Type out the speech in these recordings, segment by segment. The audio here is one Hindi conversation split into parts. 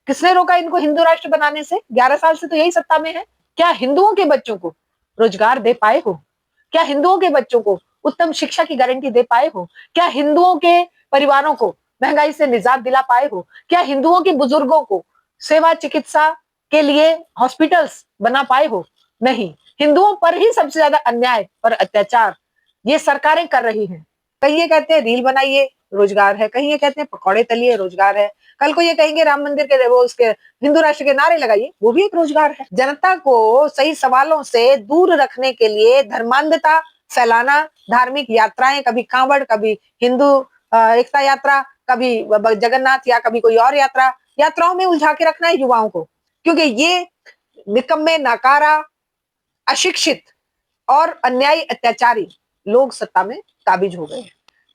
किसने रोका इनको हिंदू राष्ट्र बनाने से? 11 साल से तो यही सत्ता में है। क्या हिंदुओं के बच्चों को रोजगार दे पाए हो? क्या हिंदुओं के बच्चों को उत्तम शिक्षा की गारंटी दे पाए हो? क्या हिंदुओं के परिवारों को महंगाई से निजात दिला पाए हो? क्या हिंदुओं के बुजुर्गों को सेवा चिकित्सा के लिए हॉस्पिटल्स बना पाए हो? नहीं। हिंदुओं पर ही सबसे ज्यादा अन्याय और अत्याचार ये सरकारें कर रही हैं। कहीं ये कहते हैं रील बनाइए, रोजगार है, कहीं ये कहते हैं पकौड़े तलिए, रोजगार है, कल को ये कहेंगे राम मंदिर के वो उसके हिंदू राष्ट्र के नारे लगाइए, वो भी एक रोजगार है। जनता को सही सवालों से दूर रखने के लिए धर्मांधता फैलाना, धार्मिक यात्राएं, कभी कांवड़, कभी हिंदू एकता यात्रा, कभी जगन्नाथ या कभी कोई और यात्रा, यात्राओं में उलझा के रखना है युवाओं को, क्योंकि ये निकम्मे, नाकारा, अशिक्षित और अन्यायी अत्याचारी लोग सत्ता में काबिज हो गए हैं।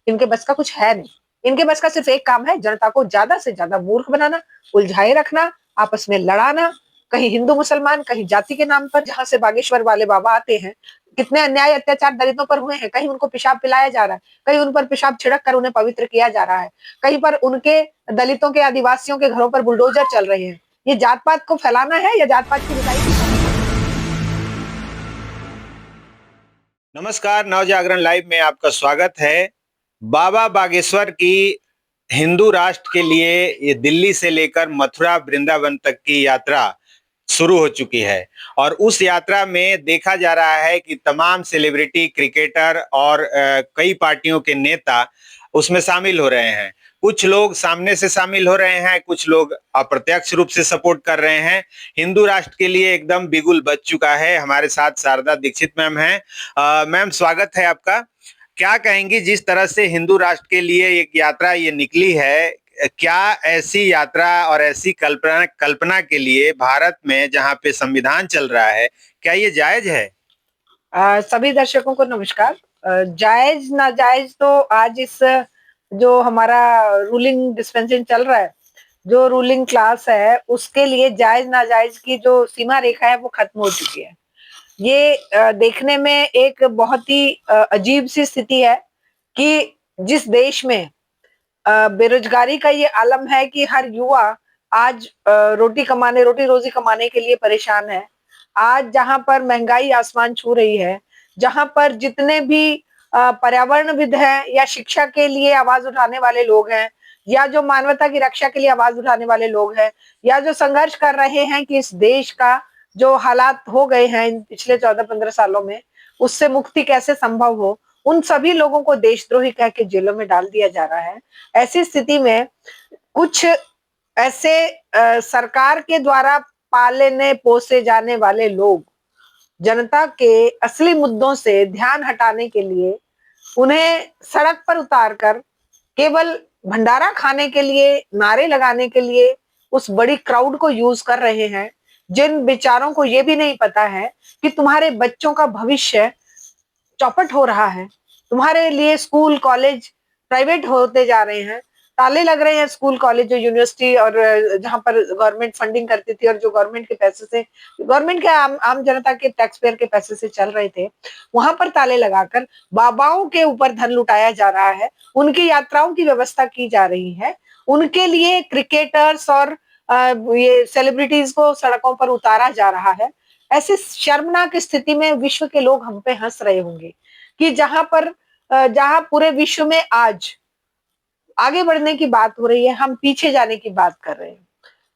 इनके बस का कुछ है नहीं। इनके बस का सिर्फ एक काम है, जनता को ज्यादा से ज्यादा मूर्ख बनाना, उलझाए रखना, आपस में लड़ाना, कहीं हिंदू मुसलमान, कहीं जाति के नाम पर। जहां से बागेश्वर वाले बाबा आते हैं, कितने अन्याय अत्याचार दलितों पर हुए हैं। कहीं उनको पेशाब पिलाया जा रहा है, कहीं उन पर पेशाब छिड़क कर उन्हें पवित्र किया जा रहा है, कहीं पर उनके दलितों के, आदिवासियों के घरों पर बुलडोजर चल रहे हैं। ये जात पात को फैलाना है या जात पात की बुराई? नमस्कार, नवजागरण लाइव में आपका स्वागत है। बाबा बागेश्वर की हिंदू राष्ट्र के लिए ये दिल्ली से लेकर मथुरा वृंदावन तक की यात्रा शुरू हो चुकी है और उस यात्रा में देखा जा रहा है कि तमाम सेलिब्रिटी, क्रिकेटर और कई पार्टियों के नेता उसमें शामिल हो रहे हैं। कुछ लोग सामने से शामिल हो रहे हैं, कुछ लोग अप्रत्यक्ष रूप से सपोर्ट कर रहे हैं। हिंदू राष्ट्र के लिए एकदम बिगुल बज चुका है। हमारे साथ शारदा दीक्षित मैम हैं। मैम, स्वागत है आपका। क्या कहेंगी, जिस तरह से हिंदू राष्ट्र के लिए एक यात्रा ये निकली है, क्या ऐसी यात्रा और ऐसी कल्पना के लिए भारत में जहां पे संविधान चल रहा है, क्या ये जायज है? सभी दर्शकों को नमस्कार। जायज नाजायज तो आज इस जो हमारा रूलिंग डिस्पेंसेशन चल रहा है, जो रूलिंग क्लास है, उसके लिए जायज नाजायज की जो सीमा रेखा है वो खत्म हो चुकी है। ये देखने में एक बहुत ही अजीब सी स्थिति है कि जिस देश में बेरोजगारी का ये आलम है कि हर युवा आज रोटी रोजी कमाने के लिए परेशान है। आज जहां पर महंगाई आसमान छू रही है, जहां पर जितने भी पर्यावरणविद हैं या शिक्षा के लिए आवाज उठाने वाले लोग हैं, या जो मानवता की रक्षा के लिए आवाज उठाने वाले लोग हैं, या जो संघर्ष कर रहे हैं कि इस देश का जो हालात हो गए हैं इन पिछले 14-15 सालों में, उससे मुक्ति कैसे संभव हो, उन सभी लोगों को देशद्रोही कह के जेलों में डाल दिया जा रहा है। ऐसी स्थिति में कुछ ऐसे सरकार के द्वारा पालने पोसे जाने वाले लोग जनता के असली मुद्दों से ध्यान हटाने के लिए उन्हें सड़क पर उतार कर केवल भंडारा खाने के लिए, नारे लगाने के लिए उस बड़ी क्राउड को यूज कर रहे हैं, जिन बेचारों को ये भी नहीं पता है कि तुम्हारे बच्चों का भविष्य चौपट हो रहा है। तुम्हारे लिए स्कूल कॉलेज प्राइवेट होते जा रहे हैं, ताले लग रहे हैं स्कूल कॉलेज जो यूनिवर्सिटी और जहां पर गवर्नमेंट फंडिंग करती थी और जो गवर्नमेंट के पैसे से, गवर्नमेंट के आम जनता के टैक्स पेयर के पैसे से चल रहे थे, वहां पर ताले लगाकर बाबाओं के ऊपर धन लुटाया जा रहा है। उनकी यात्राओं की व्यवस्था की जा रही है, उनके लिए क्रिकेटर्स और ये सेलिब्रिटीज को सड़कों पर उतारा जा रहा है। ऐसी शर्मनाक स्थिति में विश्व के लोग हम पे हंस रहे होंगे कि जहां पूरे विश्व में आज आगे बढ़ने की बात हो रही है, हम पीछे जाने की बात कर रहे हैं।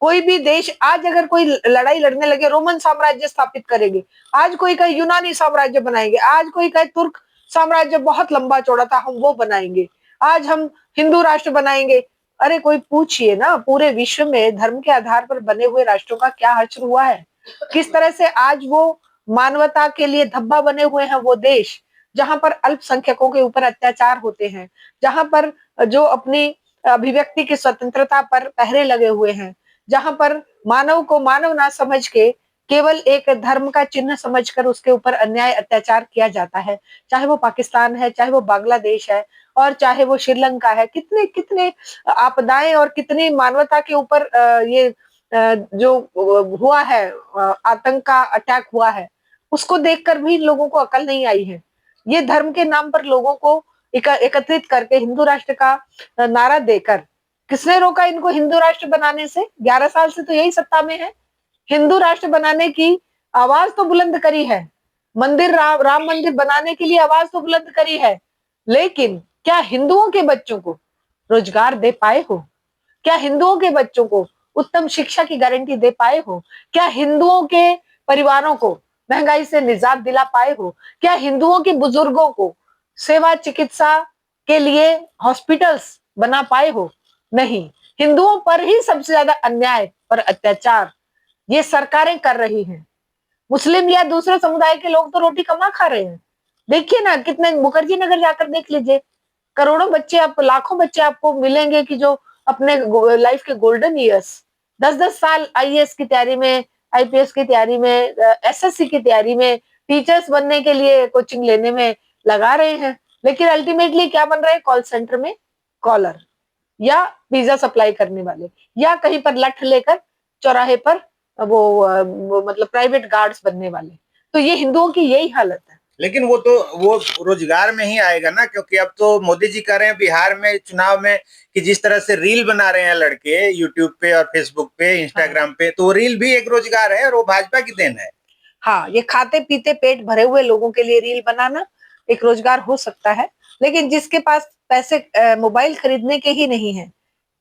कोई भी देश आज अगर कोई लड़ाई लड़ने लगे, रोमन साम्राज्य स्थापित करेंगे, आज कोई कहे यूनानी साम्राज्य बनाएंगे, आज कोई कहे तुर्क साम्राज्य बहुत लंबा चौड़ा था हम वो बनाएंगे, आज हम हिंदू राष्ट्र बनाएंगे। अरे कोई पूछिए ना, पूरे विश्व में धर्म के आधार पर बने हुए राष्ट्रों का क्या हश्र हुआ है? किस तरह से आज वो मानवता के लिए धब्बा बने हुए हैं वो देश, जहां पर अल्पसंख्यकों के ऊपर अत्याचार होते हैं, जहां पर जो अपनी अभिव्यक्ति की स्वतंत्रता पर पहरे लगे हुए हैं, जहां पर मानव को मानव ना समझ के केवल एक धर्म का चिन्ह समझकर उसके ऊपर अन्याय अत्याचार किया जाता है। चाहे वो पाकिस्तान है, चाहे वो बांग्लादेश है और चाहे वो श्रीलंका है, कितने कितने आपदाएं और कितनी मानवता के ऊपर ये जो हुआ है, आतंक का अटैक हुआ है, उसको देखकर भी लोगों को अकल नहीं आई है। ये धर्म के नाम पर लोगों को एकत्रित करके हिंदू राष्ट्र का नारा देकर किसने रोका इनको हिंदू राष्ट्र बनाने से? 11 साल से तो यही सत्ता में है। हिंदू राष्ट्र बनाने की आवाज तो बुलंद करी है, राम मंदिर बनाने के लिए आवाज तो बुलंद करी है, लेकिन क्या हिंदुओं के बच्चों को रोजगार दे पाए हो? क्या हिंदुओं के बच्चों को उत्तम शिक्षा की गारंटी दे पाए हो? क्या हिंदुओं के परिवारों को महंगाई से निजात दिला पाए हो? क्या हिंदुओं के बुजुर्गों को सेवा चिकित्सा के लिए हॉस्पिटल्स बना पाए हो? नहीं। हिंदुओं पर ही सबसे ज्यादा अन्याय और अत्याचार ये सरकारें कर रही हैं। मुस्लिम या दूसरे समुदाय के लोग तो रोटी कमा खा रहे हैं। देखिए ना, कितने मुखर्जी नगर जाकर देख लीजिए, करोड़ों बच्चे, आप लाखों बच्चे आपको मिलेंगे कि जो अपने लाइफ के गोल्डन ईयर्स 10-10 साल आईएएस की तैयारी में, आईपीएस की तैयारी में, एसएससी की तैयारी में, टीचर्स बनने के लिए कोचिंग लेने में लगा रहे हैं, लेकिन अल्टीमेटली क्या बन रहे हैं? कॉल सेंटर में कॉलर, या पिज्जा सप्लाई करने वाले, या कहीं पर लठ लेकर चौराहे पर वो मतलब प्राइवेट गार्ड्स बनने वाले। तो ये हिंदुओं की यही हालत है। लेकिन वो रोजगार में ही आएगा ना, क्योंकि अब तो मोदी जी कह रहे हैं बिहार में चुनाव में कि जिस तरह से रील बना रहे हैं लड़के यूट्यूब पे और फेसबुक पे, इंस्टाग्राम पे, तो वो रील भी एक रोजगार है और वो भाजपा की देन है। हाँ, ये खाते पीते पेट भरे हुए लोगों के लिए रील बनाना एक रोजगार हो सकता है, लेकिन जिसके पास पैसे मोबाइल खरीदने के ही नहीं है,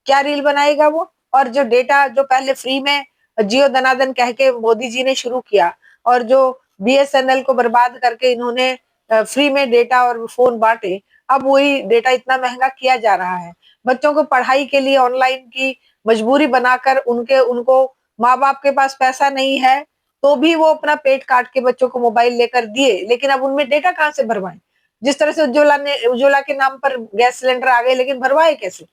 क्या रील बनाएगा वो? और जो डेटा जो पहले फ्री में जियो दनादन कह के मोदी जी ने शुरू किया, और जो बीएसएनएल को बर्बाद करके इन्होंने फ्री में डेटा और फोन बांटे, अब वही डेटा इतना महंगा किया जा रहा है। बच्चों को पढ़ाई के लिए ऑनलाइन की मजबूरी बनाकर उनको माँ बाप के पास पैसा नहीं है, तो भी वो अपना पेट काट के बच्चों को मोबाइल लेकर दिए, लेकिन अब उनमें डेटा कहाँ से भरवाएं? जिस तरह से उज्ज्वला के नाम पर गैस सिलेंडर आ गए, लेकिन भरवाए कैसे?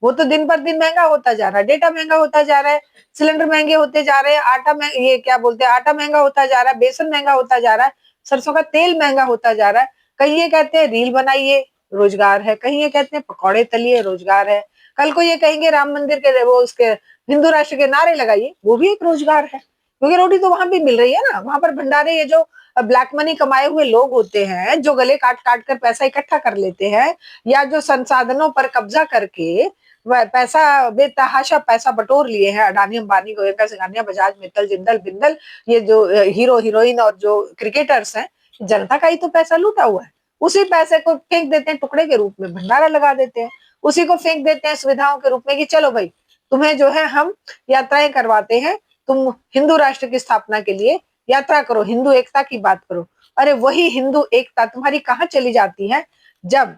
वो तो दिन पर दिन महंगा होता जा रहा है, डेटा महंगा होता जा रहा है, सिलेंडर महंगे होते जा रहे हैं, ये क्या बोलते हैं, आटा महंगा होता जा रहा है, बेसन महंगा होता जा रहा है, सरसों का तेल महंगा होता जा रहा है। कहीं ये कहते हैं रील बनाइए, रोजगार है, कहीं ये कहते हैं पकौड़े तलिए, रोजगार है, कल को ये कहेंगे राम मंदिर के वो उसके हिंदू राष्ट्र के नारे लगाइए, वो भी एक रोजगार है, क्योंकि रोटी तो वहां भी मिल रही है ना। वहां पर भंडारे, ये जो ब्लैक मनी कमाए हुए लोग होते हैं, जो गले काट काट कर पैसा इकट्ठा कर लेते हैं, या जो संसाधनों पर कब्जा करके वह पैसा बेतहाशा पैसा बटोर लिए हैं, अडानी अंबानी, गोयंका सिंघानिया, बजाज, मित्तल, जिंदल बिंदल, ये जो हीरो हीरोइन और जो क्रिकेटर्स हैं, जनता का ही तो पैसा लूटा हुआ है। उसी पैसे को फेंक देते हैं टुकड़े के रूप में, भंडारा लगा देते हैं, उसी को फेंक देते हैं सुविधाओं के रूप में कि चलो भाई, तुम्हें जो है हम यात्राएं करवाते हैं, तुम हिंदू राष्ट्र की स्थापना के लिए यात्रा करो, हिंदू एकता की बात करो। अरे वही हिंदू एकता तुम्हारी कहाँ चली जाती है जब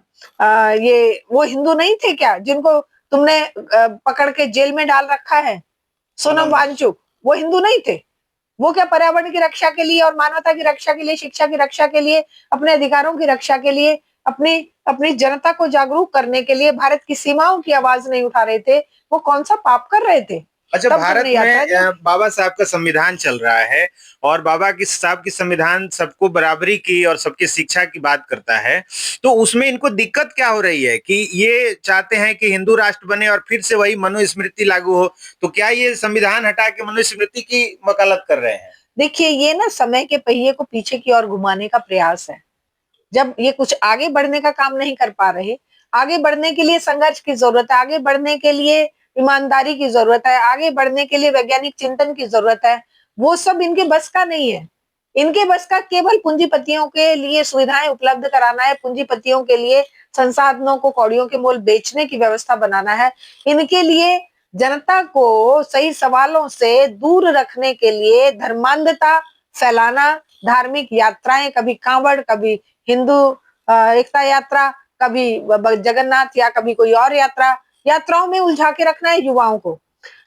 ये वो हिंदू नहीं थे क्या जिनको तुमने पकड़ के जेल में डाल रखा है? सोनम वांगचुक, वो हिंदू नहीं थे? वो क्या पर्यावरण की रक्षा के लिए और मानवता की रक्षा के लिए, शिक्षा की रक्षा के लिए, अपने अधिकारों की रक्षा के लिए, अपनी अपनी जनता को जागरूक करने के लिए भारत की सीमाओं की आवाज नहीं उठा रहे थे? वो कौन सा पाप कर रहे थे? अच्छा, तब भारत तुमने यात्रा की। में बाबा साहब का संविधान चल रहा है और बाबा की साहब की संविधान सबको बराबरी की और सबकी शिक्षा की बात करता है, तो उसमें इनको दिक्कत क्या हो रही है कि ये चाहते हैं कि हिंदू राष्ट्र बने और फिर से वही मनुस्मृति लागू हो, तो क्या ये संविधान हटा के मनुस्मृति की वकालत कर रहे हैं? देखिए, ये ना समय के पहिए को पीछे की ओर घुमाने का प्रयास है। जब ये कुछ आगे बढ़ने का काम नहीं कर पा रहे, आगे बढ़ने के लिए संघर्ष की जरूरत है, आगे बढ़ने के लिए ईमानदारी की जरूरत है, आगे बढ़ने के लिए वैज्ञानिक चिंतन की जरूरत है, वो सब इनके बस का नहीं है। इनके बस का केवल पूंजीपतियों के लिए सुविधाएं उपलब्ध कराना है, पूंजीपतियों के लिए संसाधनों को कौड़ियों के मोल बेचने की व्यवस्था बनाना है। इनके लिए जनता को सही सवालों से दूर रखने के लिए धर्मांधता फैलाना, धार्मिक यात्राएं, कभी कांवड़, कभी हिंदू एकता यात्रा, कभी जगन्नाथ, या कभी कोई और यात्राओं में उलझा के रखना है युवाओं को।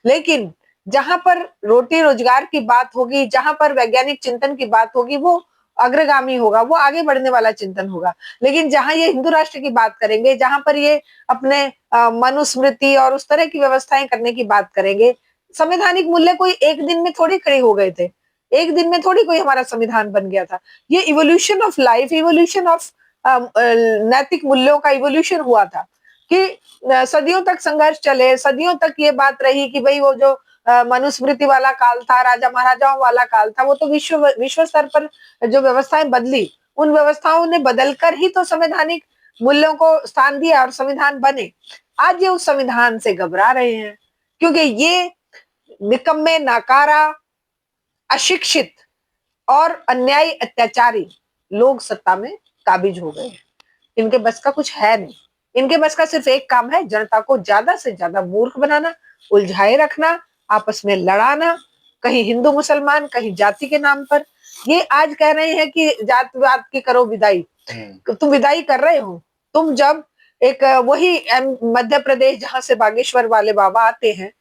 लेकिन जहां पर रोटी रोजगार की बात होगी, जहां पर वैज्ञानिक चिंतन की बात होगी, वो अग्रगामी होगा, वो आगे बढ़ने वाला चिंतन होगा। लेकिन जहां ये हिंदू राष्ट्र की बात करेंगे, जहां पर ये अपने मनुस्मृति और उस तरह की व्यवस्थाएं करने की बात करेंगे, संवैधानिक मूल्य कोई एक दिन में थोड़ी खड़े हो गए थे, एक दिन में थोड़ी कोई हमारा संविधान बन गया था। ये evolution of life, evolution of नैतिक मूल्यों का इवोल्यूशन हुआ था कि सदियों तक संघर्ष चले, सदियों तक ये बात रही कि भाई वो जो मनुस्मृति वाला काल था, राजा महाराजाओं वाला काल था, वो तो विश्व स्तर पर जो व्यवस्थाएं बदली, उन व्यवस्थाओं ने बदलकर ही तो संवैधानिक मूल्यों को स्थान दिया और संविधान बने, आज ये उस संविधान से घबरा रहे हैं, क्योंकि ये निकम्मे, नाकारा, अशिक्षित और अन्यायी, अत्याचारी लोग सत्ता में काबिज हो गए हैं। इनके बस का कुछ है नहीं। इनके बस का सिर्फ एक काम है, जनता को ज्यादा से ज्यादा मूर्ख बनाना, उलझाए रखना, आपस में लड़ाना, कहीं हिंदू मुसलमान, कहीं जाति के नाम पर। ये आज कह रहे हैं कि जातिवाद की करो विदाई। तुम विदाई कर रहे हो। तुम जब एक वही मध्य प्रदेश जहां से बागेश्वर वाले बाबा आते हैं,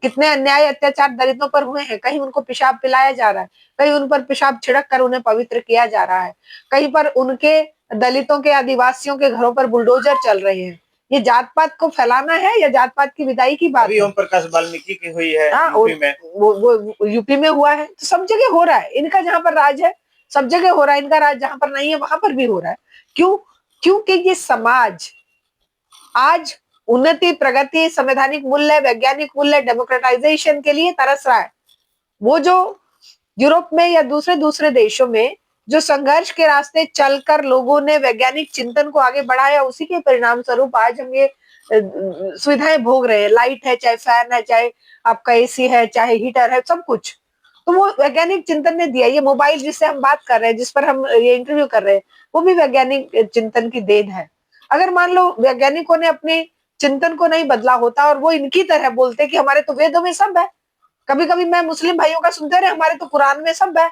कितने अन्याय अत्याचार दलितों पर हुए हैं। कहीं उनको पेशाब पिलाया जा रहा है, कहीं उन पर पेशाब छिड़क कर उन्हें पवित्र किया जा रहा है, कहीं पर उनके दलितों के, आदिवासियों के घरों पर बुलडोजर चल रहे हैं। ये जात पात को फैलाना है या जात पात की विदाई की बात अभी है? ओम प्रकाश वाल्मीकि की हुई है यूपी में, वो यूपी में हुआ है, तो सब जगह हो रहा है। इनका जहां पर राज है सब जगह हो रहा है, इनका राज जहां पर नहीं है वहां पर भी हो रहा है। क्यों? क्योंकि ये समाज आज उन्नति, प्रगति, संवैधानिक मूल्य, वैज्ञानिक मूल्य, डेमोक्रेटाइजेशन के लिए तरस रहा है। वो जो यूरोप में या दूसरे दूसरे देशों में जो संघर्ष के रास्ते चलकर लोगों ने वैज्ञानिक चिंतन को आगे बढ़ाया, उसी के परिणाम स्वरूप आज हम ये सुविधाएं भोग रहे हैं। लाइट है, चाहे फैन है, चाहे आपका एसी है, चाहे हीटर है, सब कुछ तो वो वैज्ञानिक चिंतन ने दिया। ये मोबाइल जिससे हम बात कर रहे हैं, जिस पर हम ये इंटरव्यू कर रहे हैं, वो भी वैज्ञानिक चिंतन की देन है। अगर मान लो वैज्ञानिकों ने अपने चिंतन को नहीं बदला होता और वो इनकी तरह बोलते कि हमारे तो वेदों में सब है। कभी कभी मैं मुस्लिम भाइयों का सुनते रहे, हमारे तो कुरान में सब है।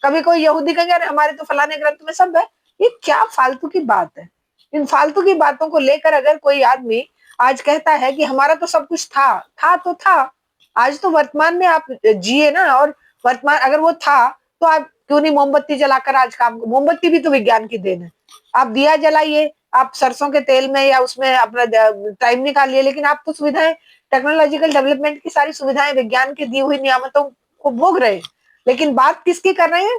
कभी कोई यहूदी कहेंगे अरे हमारे तो फलाने ग्रंथ में सब है। ये क्या फालतू की बात है? इन फालतू की बातों को लेकर अगर कोई आदमी आज कहता है कि हमारा तो सब कुछ था तो था। आज तो वर्तमान में आप जिए ना, और वर्तमान अगर वो था तो आप क्यों नहीं मोमबत्ती जलाकर आज काम, मोमबत्ती भी तो विज्ञान की देन है। आप दिया जलाइए, आप सरसों के तेल में या उसमें अपना टाइम निकालिए, लेकिन आप तो सुविधाएं, टेक्नोलॉजिकल डेवलपमेंट की सारी सुविधाएं विज्ञान की दी हुई नियामतों को भोग रहे हैं। लेकिन बात किसकी कर रहे हैं?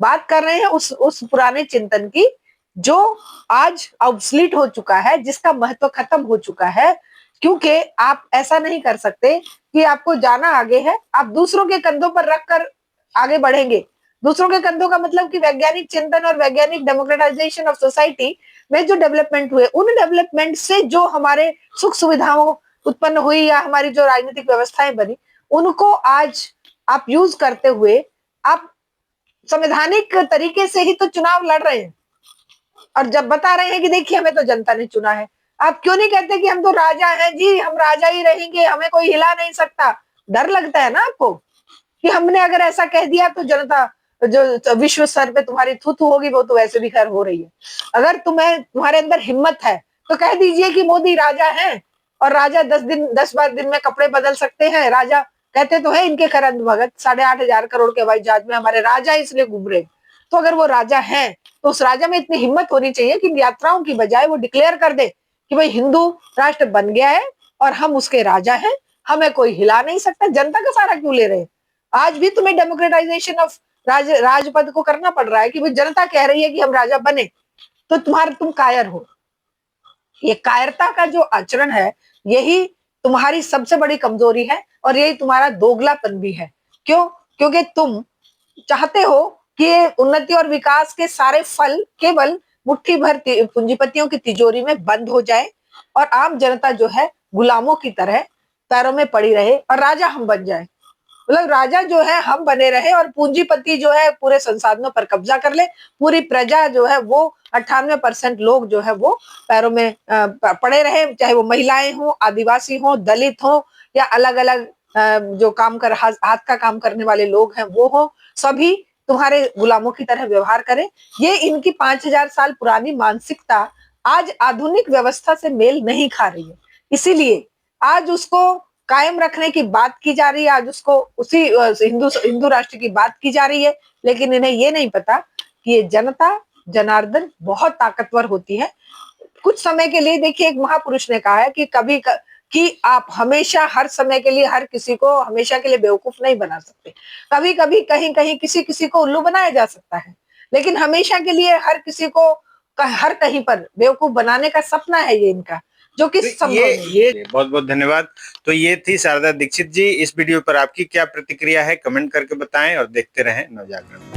बात कर रहे हैं उस पुराने चिंतन की जो आज ऑब्सलीट हो चुका है, जिसका महत्व खत्म हो चुका है। क्योंकि आप ऐसा नहीं कर सकते कि आपको जाना आगे है, आप दूसरों के कंधों पर रखकर आगे बढ़ेंगे। दूसरों के कंधों का मतलब कि वैज्ञानिक चिंतन और वैज्ञानिक डेमोक्रेटाइजेशन ऑफ सोसाइटी में जो डेवलपमेंट हुए, उन डेवलपमेंट से जो हमारे सुख सुविधाओं उत्पन्न हुई या हमारी जो राजनीतिक व्यवस्थाएं बनी, उनको आज आप यूज करते हुए आप संवैधानिक तरीके से ही तो चुनाव लड़ रहे हैं और जब बता रहे हैं कि देखिए हमें तो जनता ने चुना है। आप क्यों नहीं कहते कि हम तो राजा हैं जी, हम राजा ही रहेंगे, हमें कोई हिला नहीं सकता? डर लगता है ना आपको कि हमने अगर ऐसा कह दिया तो जनता जो विश्व स्तर पे तुम्हारी थू थू होगी, वो तो वैसे भी खैर हो रही है। अगर तुम्हारे अंदर हिम्मत है तो कह दीजिए कि मोदी राजा है, और राजा 10-12 दिन में कपड़े बदल सकते हैं। राजा कहते तो है इनके करंद भगत 8,500 करोड़ के हवाई जहाज में हमारे राजा इसलिए घूम रहे। तो अगर वो राजा है तो उस राजा में इतनी हिम्मत होनी चाहिए कि यात्राओं की बजाय वो डिक्लेयर कर दे कि भाई हिंदू राष्ट्र बन गया है और हम उसके राजा हैं, हमें कोई हिला नहीं सकता। जनता का सहारा क्यों ले रहे हैं? आज भी तुम्हें डेमोक्रेटाइजेशन ऑफ राजपद को करना पड़ रहा है कि भाई जनता कह रही है कि हम राजा बने, तो तुम कायर हो। ये कायरता का जो आचरण है, यही तुम्हारी सबसे बड़ी कमजोरी है और यही तुम्हारा दोगलापन भी है। क्यों? क्योंकि तुम चाहते हो कि उन्नति और विकास के सारे फल केवल मुट्ठी भर पूंजीपतियों की तिजोरी में बंद हो जाए और आम जनता जो है गुलामों की तरह पैरों में पड़ी रहे और राजा हम बन जाए। मतलब राजा जो है हम बने रहे और पूंजीपति जो है पूरे संसाधनों पर कब्जा कर ले। पूरी प्रजा जो है वो 98% लोग जो है वो पैरों में पड़े रहे, चाहे वो महिलाएं हो, आदिवासी हो, दलित हो या अलग अलग जो काम कर हाथ का काम करने वाले लोग हैं वो हो, सभी तुम्हारे गुलामों की तरह व्यवहार करें। ये इनकी 5,000 साल पुरानी मानसिकता आज आधुनिक व्यवस्था से मेल नहीं खा रही है। इसीलिए आज उसको कायम रखने की बात की जा रही है, आज उसको उसी हिंदू राष्ट्र की बात की जा रही है। लेकिन इन्हें ये नहीं पता कि ये जनता जनार्दन बहुत ताकतवर होती है। कुछ समय के लिए देखिए, एक महापुरुष ने कहा है कि कि आप हमेशा हर समय के लिए हर किसी को हमेशा के लिए बेवकूफ नहीं बना सकते। कभी कभी कहीं कहीं किसी किसी को उल्लू बनाया जा सकता है, लेकिन हमेशा के लिए हर किसी को हर कहीं पर बेवकूफ बनाने का सपना है ये इनका, जो कि तो ये बहुत बहुत धन्यवाद। तो ये थी शारदा दीक्षित जी। इस वीडियो पर आपकी क्या प्रतिक्रिया है, कमेंट करके बताएं और देखते रहें नवजागरण।